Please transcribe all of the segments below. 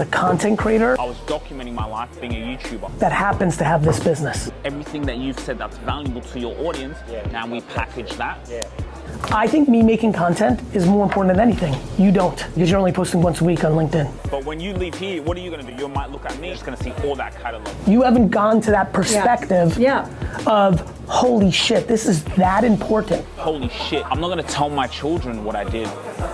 A content creator I was documenting my life being a YouTuber. that happens to have this business. Everything that you've said that's valuable to your audience, now we package that. I think me making content is more important than anything. You don't, because you're only posting once a week on LinkedIn. But when you leave here, what are you going to do? You might look at me, just going to see all that catalog. You haven't gone to that perspective of, holy shit, this is that important. Holy shit, I'm not going to tell my children what I did.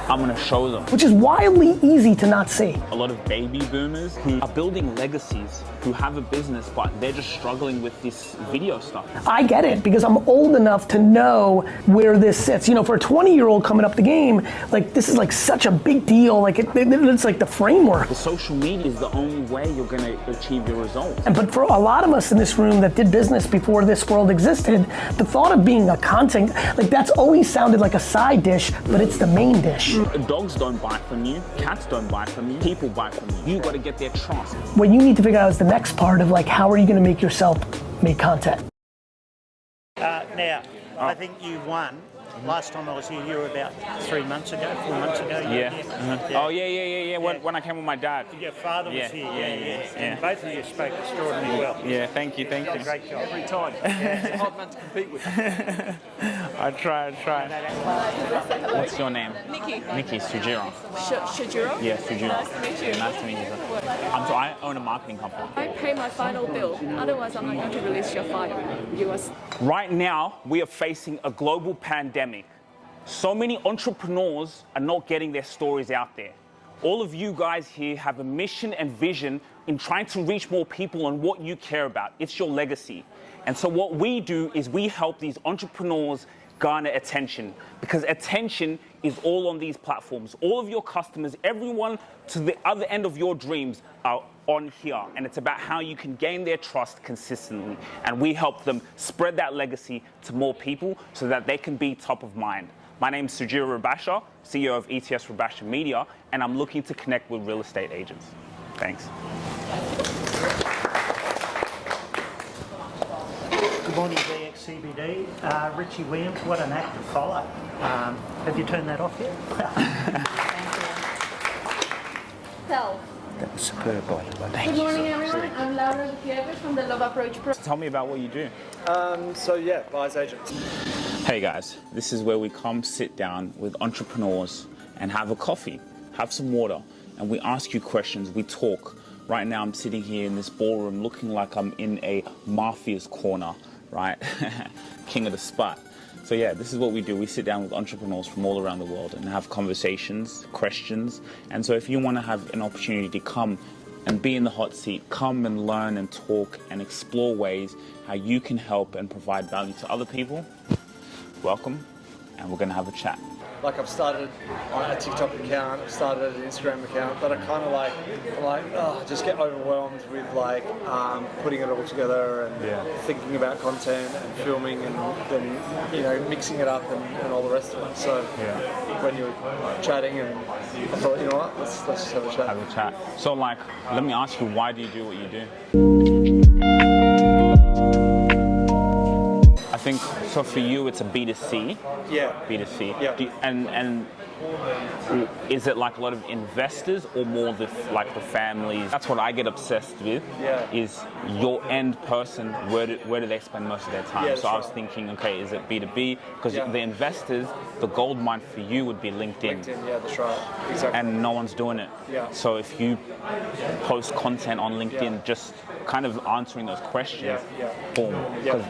I'm going to show them. Which is wildly easy to not see. A lot of baby boomers who are building legacies, who have a business, but they're just struggling with this video stuff. I get it, because I'm old enough to know where this sits. You know, for a 20-year-old coming up the game, like, this is like such a big deal. Like, it's like the framework. The social media is the only way you're going to achieve your results. But for a lot of us in this room that did business before this world existed, the thought of being a content, like, that's always sounded like a side dish, but it's the main dish. Dogs don't buy from you, cats don't buy from you, people buy from you. You got to get their trust. What you need to figure out is the next part of, like, how are you going to make yourself make content? Now, I think you won. Last time I was here, you were about 4 months ago. Oh, yeah. When I came with my dad. Your father was here, And both of you spoke extraordinarily well. Yeah, thank you. Great job. Every time. It's a hard man to compete with. I try. What's your name? Nikki, Sugira. Sugira? Yeah, Sugira. Nice to meet you. Yeah, nice to meet you. I own a marketing company. I pay my final bill. Otherwise, I'm not going to release your file. Right now, we are facing a global pandemic. So many entrepreneurs are not getting their stories out there. All of you guys here have a mission and vision in trying to reach more people on what you care about. It's your legacy. And so what we do is we help these entrepreneurs garner attention, because attention is all on these platforms. All of your customers, everyone to the other end of your dreams are on here, and it's about how you can gain their trust consistently. And we help them spread that legacy to more people so that they can be top of mind. My name is Sugira Rubasha, CEO of ETS Rubasha Media, and I'm looking to connect with real estate agents. Thanks. Good morning, DXCBD. Richie Williams, what an act to follow. Have you turned that off yet? So, That was superb, by the way. good morning, everyone. I'm Laura Gutierrez from the Love Approach Pro. Tell me about what you do. Buyers agents. Hey guys, this is where we come sit down with entrepreneurs and have a coffee, have some water, and we ask you questions, we talk. Right now I'm sitting here in this ballroom looking like I'm in a mafia's corner, right? King of the spot. So yeah, this is what we do. We sit down with entrepreneurs from all around the world and have conversations, questions. And so if you want to have an opportunity to come and be in the hot seat, come and learn and talk and explore ways how you can help and provide value to other people, welcome, and we're going to have a chat. Like, I've started on a TikTok account, I've started an Instagram account, but I kind of I just get overwhelmed with putting it all together and thinking about content and filming and then, mixing it up and all the rest of it. So when you were chatting, and I thought, you know what, let's just have a chat. So let me ask you, why do you do what you do? I think, so for you, it's a B2C. Yeah. B2C. Yeah. And is it like a lot of investors or more the families? That's what I get obsessed with. Yeah. Is your end person, where do they spend most of their time? Yeah, so I was right. thinking, okay, is it B2B? Because the investors, the gold mine for you would be LinkedIn. LinkedIn, yeah, that's right. Exactly. And no one's doing it. Yeah. So if you post content on LinkedIn, just kind of answering those questions, boom.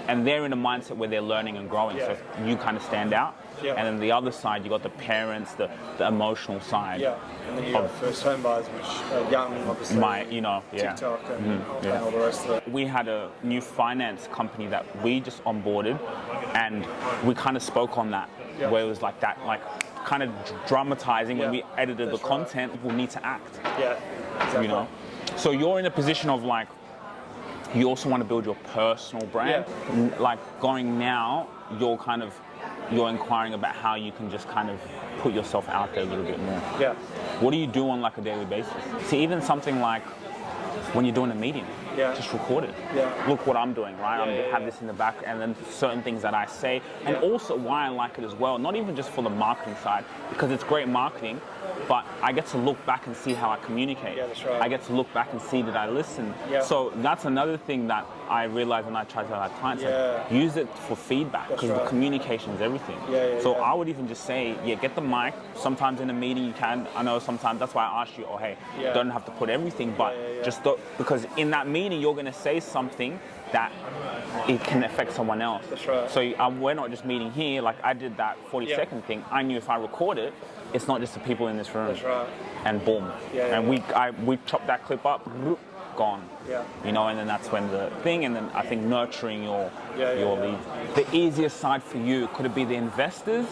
And they're in a mindset where they're learning and growing. So you kind of stand out. Yeah. And then the other side, you got the parents, the emotional side. Yeah. And then you got first home buyers, which are young, obviously. TikTok and all the rest of it. We had a new finance company that we just onboarded, and we kind of spoke on that, where it was like that, kind of dramatizing when we edited the content. People need to act. Yeah, exactly. So you're in a position of you also want to build your personal brand. Yeah. Going now, you're inquiring about how you can just kind of put yourself out there a little bit more. Yeah. What do you do on a daily basis? See, even something like when you're doing a meeting. just record it. Look what I'm doing, right? I have this in the back, and then certain things that I say, and also why I like it as well, not even just for the marketing side, because it's great marketing, but I get to look back and see how I communicate. Yeah, that's right. I get to look back and see that I listen. So that's another thing that I realize when I try to tell our clients, like, use it for feedback, because the communication is everything. So I would even just say, get the mic. Sometimes in a meeting you can. I know sometimes that's why I asked you, oh hey, you don't have to put everything, but just because in that meeting you're going to say something that it can affect someone else. That's right. So we're not just meeting here. Like I did that 40-second thing. I knew if I record it, it's not just the people in this room. That's right. And boom. We chopped that clip up, gone. You know, and then that's when the thing, and then I think nurturing your leads. The easiest side for you, could it be the investors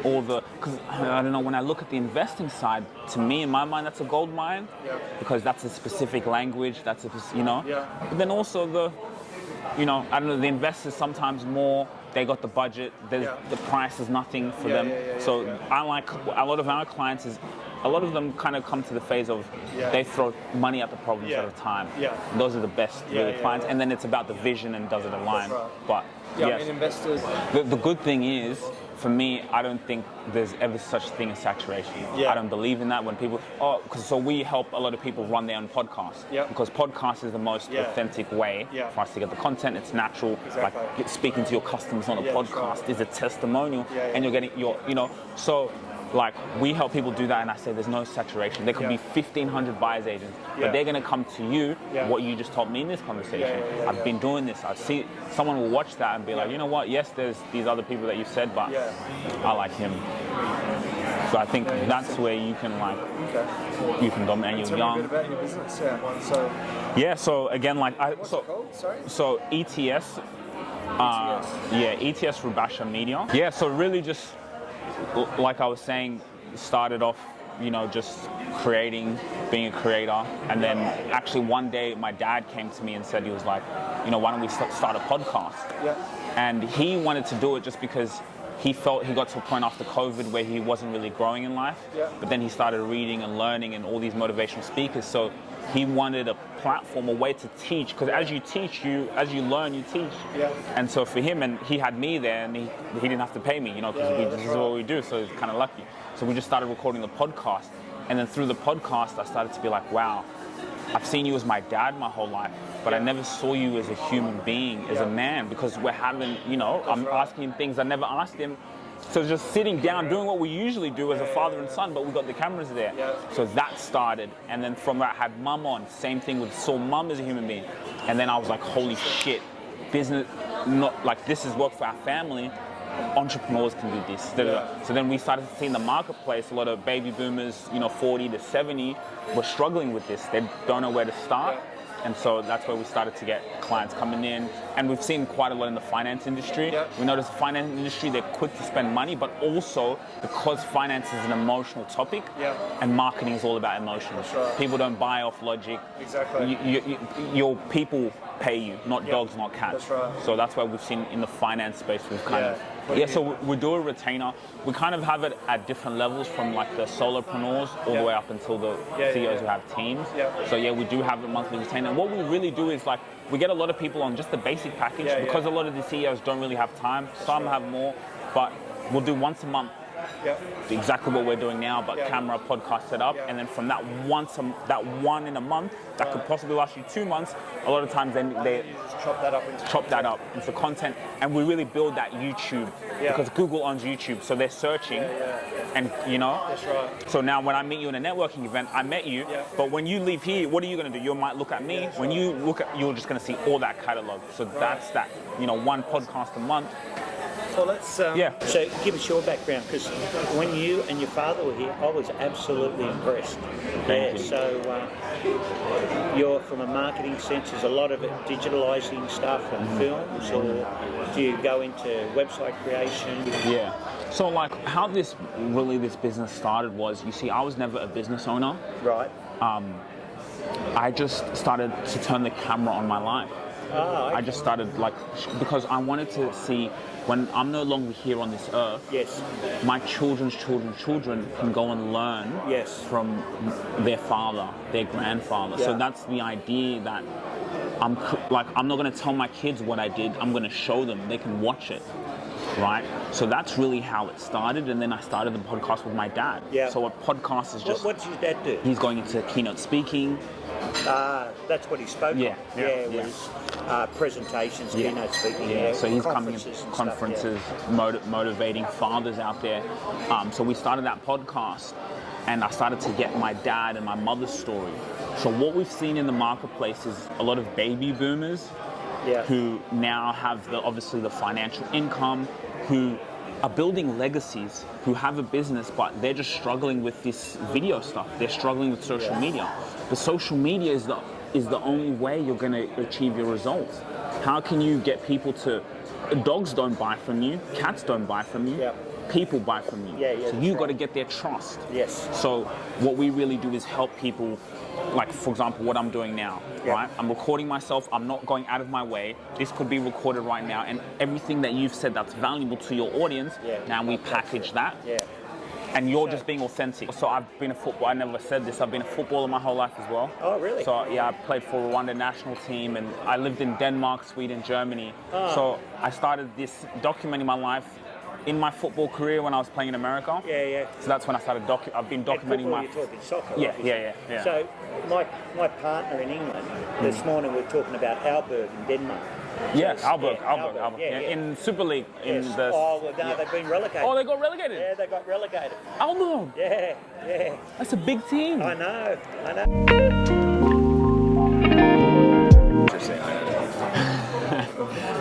or because I don't know, when I look at the investing side, to me, in my mind, that's a gold mine, because that's a specific language, that's but then also I don't know, the investors sometimes more, they got the budget, the price is nothing for them. So I like, a lot of our clients a lot of them kind of come to the phase of they throw money at the problems at a time. Those are the best clients, and then it's about the vision and does it align. But I mean, investors. The good thing is, for me, I don't think there's ever such thing as saturation. I don't believe in that when people, so we help a lot of people run their own podcasts. Because podcast is the most authentic way for us to get the content. It's natural. Like speaking to your customers on a podcast is a testimonial, and you're getting so like we help people do that, and I say there's no saturation. There could be 1,500 buyers agents, but they're going to come to you, what you just told me in this conversation. I've been doing this. I see someone will watch that and be like, you know what? Yes, there's these other people that you said, but I like him. So I think that's where you can you can dominate. You're young. Tell me a bit about your business. So again, like what's it called? Sorry. So ETS. ETS Rubasha Media. So really just, like I was saying, started off, just creating, being a creator, and then actually one day my dad came to me and said, he was like, why don't we start a podcast? And he wanted to do it just because he felt he got to a point after COVID where he wasn't really growing in life, but then he started reading and learning and all these motivational speakers. So he wanted a platform, a way to teach, because as you teach, as you learn, you teach. And so for him, and he had me there, and he didn't have to pay me, because this is what we do, so it's kind of lucky. So we just started recording the podcast, and then through the podcast, I started to be like, wow, I've seen you as my dad my whole life, but I never saw you as a human being, as a man, because we're having, I'm asking him things I never asked him. So just sitting down, doing what we usually do as a father and son, but we got the cameras there. So that started, and then from that I had mum on, same thing with saw mum as a human being. And then I was like, holy shit, business, not like this is work for our family. Entrepreneurs can do this. So then we started seeing the marketplace, a lot of baby boomers, 40 to 70 were struggling with this. They don't know where to start. And so that's where we started to get clients coming in. And we've seen quite a lot in the finance industry. We noticed the finance industry, they're quick to spend money, but also because finance is an emotional topic, and marketing is all about emotions. People don't buy off logic. Your people pay you, not dogs, not cats. So that's why we've seen in the finance space, we've kind of, so we do a retainer. We kind of have it at different levels, from like the solopreneurs all the way up until the CEOs who have teams. So we do have a monthly retainer. And what we really do is like, we get a lot of people on just the basic package, because a lot of the CEOs don't really have time. Some have more, but we'll do once a month. Exactly what we're doing now, but camera, podcast set up, and then from that one in a month, that could possibly last you 2 months. A lot of times, then they chop that up into content, and we really build that YouTube, because Google owns YouTube, so they're searching, and So now when I meet you in a networking event, I met you, but when you leave here, what are you going to do? You might look at me. When you look at, you're just going to see all that catalog. So that's that. One podcast a month. Well, let's so give us your background, because when you and your father were here, I was absolutely impressed. Thank you. So you're, from a marketing sense, is a lot of it digitalising stuff and films, or do you go into website creation? So like how this business started was, you see, I was never a business owner. Right. I just started to turn the camera on my life. I just started because I wanted to see, when I'm no longer here on this earth, my children's children can go and learn from their father, their grandfather. So that's the idea, that I'm not going to tell my kids what I did. I'm going to show them. They can watch it, right? So that's really how it started. And then I started the podcast with my dad. Yeah. So a podcast is just... What does your dad do? He's going into keynote speaking. That's what he spoke Yeah, on. yeah, It yeah. was presentations, keynote speaking. Yeah, so he's coming conferences to and conferences, motivating fathers out there. So we started that podcast, and I started to get my dad and my mother's story. So what we've seen in the marketplace is a lot of baby boomers who now have obviously the financial income, who are building legacies, who have a business, but they're just struggling with this video stuff. They're struggling with social media. But social media is the only way you're going to achieve your results. How can you get people to... Dogs don't buy from you, cats don't buy from you, people buy from you. So you got to get their trust. Yes. So what we really do is help people, like for example, what I'm doing now, right? I'm recording myself, I'm not going out of my way. This could be recorded right now, and everything that you've said that's valuable to your audience, now we package that. And you're just being authentic. So I've been a footballer, I never said this, I've been a footballer my whole life as well. Oh, really? So yeah, I played for Rwanda national team, and I lived in Denmark, Sweden, Germany. So I started this documenting my life in my football career when I was playing in America. So that's when I started I've been documenting my... You're talking soccer. Yeah. So my partner in England, this morning we were talking about Aalborg in Denmark. Aalborg. In Super League. In the... They've been relegated. Oh, they got relegated? Yeah, they got relegated. Aalborg? Yeah. That's a big team. I know.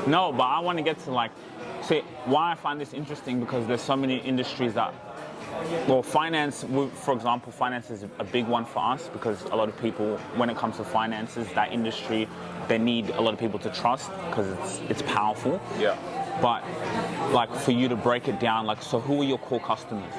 No, but I want to get to see why I find this interesting, because there's so many industries that, finance, for example, finance is a big one for us, because a lot of people, when it comes to finances, that industry, they need a lot of people to trust because it's powerful. Yeah. But for you to break it down, so who are your core customers?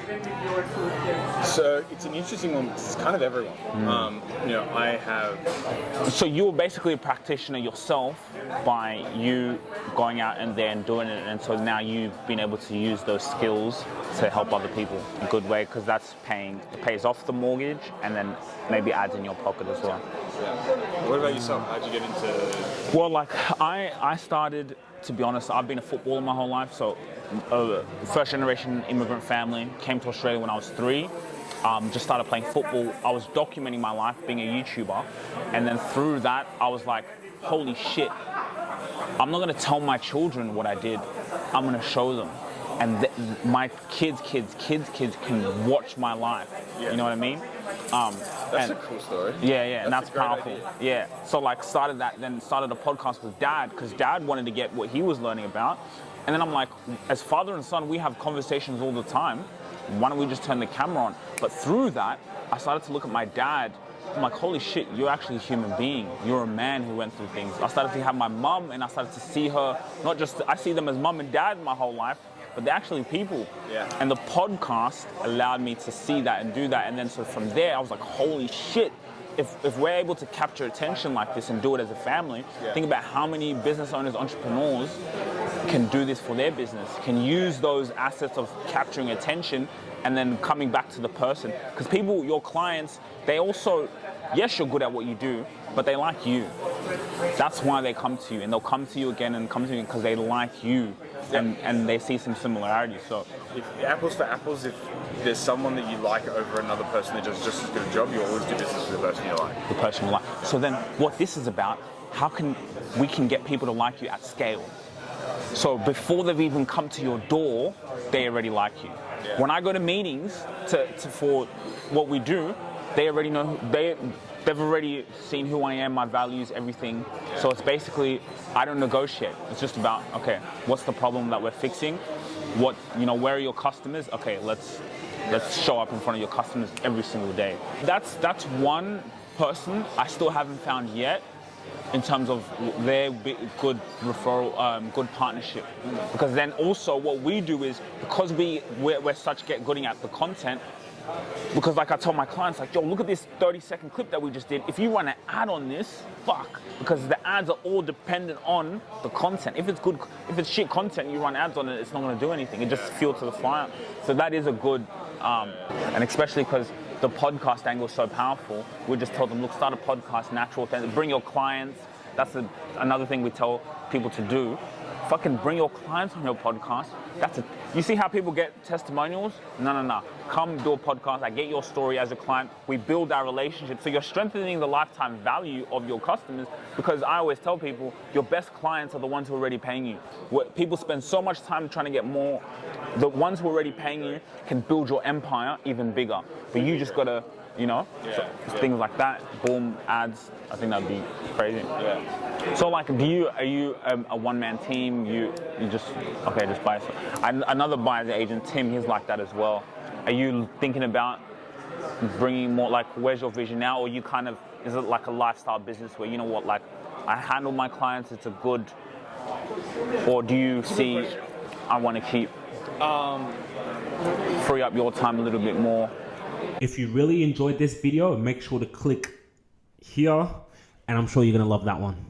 So it's an interesting one because it's kind of everyone. I have... So you were basically a practitioner yourself by you going out and there and doing it, and so now you've been able to use those skills to help other people in a good way, because it pays off the mortgage and then maybe adds in your pocket as well. Yeah. What about yourself? How'd you get into... Well, I started, to be honest, I've been a footballer my whole life, so first generation immigrant family, came to Australia when I was 3, just started playing football. I was documenting my life being a YouTuber, and then through that I was like, holy shit, I'm not going to tell my children what I did, I'm going to show them. And my kids can watch my life, you know what I mean? That's a cool story. And that's powerful. Idea. Yeah, so started that, then started a podcast with Dad, because Dad wanted to get what he was learning about. And then I'm like, as father and son, we have conversations all the time. Why don't we just turn the camera on? But through that, I started to look at my dad. I'm like, holy shit, you're actually a human being. You're a man who went through things. I started to have my mum, and I started to see her, I see them as mum and dad my whole life, but they're actually people. Yeah. And the podcast allowed me to see that and do that. And then so from there, I was like, holy shit, if we're able to capture attention like this and do it as a family, think about how many business owners, entrepreneurs can do this for their business, can use those assets of capturing attention and then coming back to the person. Because people, your clients, they also, yes, you're good at what you do, but they like you. That's why they come to you, and they'll come to you again and come to you because they like you. And they see some similarities. So, if apples for apples, if there's someone that you like over another person that does just as good a job, you always do business with the person you like. The person you like. So then, what this is about? How can we get people to like you at scale? So before they've even come to your door, they already like you. Yeah. When I go to meetings for what we do, they already know They've already seen who I am, my values, everything. So it's basically, I don't negotiate. It's just about, okay, what's the problem that we're fixing? Where are your customers? Okay, let's show up in front of your customers every single day. That's one person I still haven't found yet in terms of their good referral, good partnership. Because then also what we do is, because we're such good at the content, because like I tell my clients, yo, look at this 30-second clip that we just did. If you run an ad on this, fuck. Because the ads are all dependent on the content. If it's shit content, you run ads on it, it's not gonna do anything. It just fuel to the fire. So that is a good, and especially because the podcast angle is so powerful, we just told them, look, start a podcast, natural, bring your clients, That's another thing we tell people to do. Fucking bring your clients on your podcast. You see how people get testimonials? No. Come do a podcast. I get your story as a client. We build our relationship. So you're strengthening the lifetime value of your customers, because I always tell people your best clients are the ones who are already paying you. People spend so much time trying to get more. The ones who are already paying you can build your empire even bigger. But you just gotta, things like that. Boom, ads. I think that'd be crazy. Yeah. So like, are you a one-man team? You just buy yourself. Another buyer's agent, Tim, he's like that as well. Are you thinking about bringing more, like, where's your vision now? Or is it like a lifestyle business where, you know what, like, I handle my clients, it's a good, or do you see, I want to keep, free up your time a little bit more? If you really enjoyed this video, make sure to click here, and I'm sure you're gonna love that one.